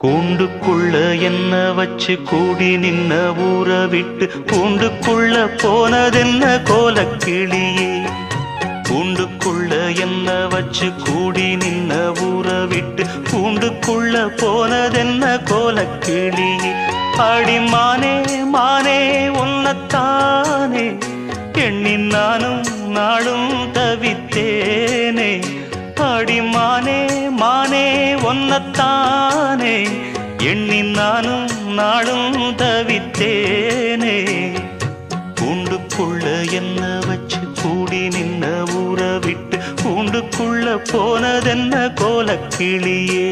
கூண்டுக்குள்ள என்ன வச்சு கூடி நின்ன ஊற விட்டு கூண்டுக்குள்ள போனதென்ன கோலக்கிளியே. கூண்டுக்குள்ள என்ன வச்சு கூடி நின்ன ஊற விட்டு கூண்டுக்குள்ள போனதென்ன கோலக்கிளியே. அடிமானே மானே உன்னத்தானே எண்ணி நானும் நாளும் தவித்தேனே. அடிமானே மானே ஒன்னத்தானே எண்ணி நானும் நாளும் தவித்தேனே. கூண்டுக்குள்ள என்ன வச்சு கூடி நின்ன ஊற விட்டு கூண்டுக்குள்ள போனதென்ன கோலக்கிளியே.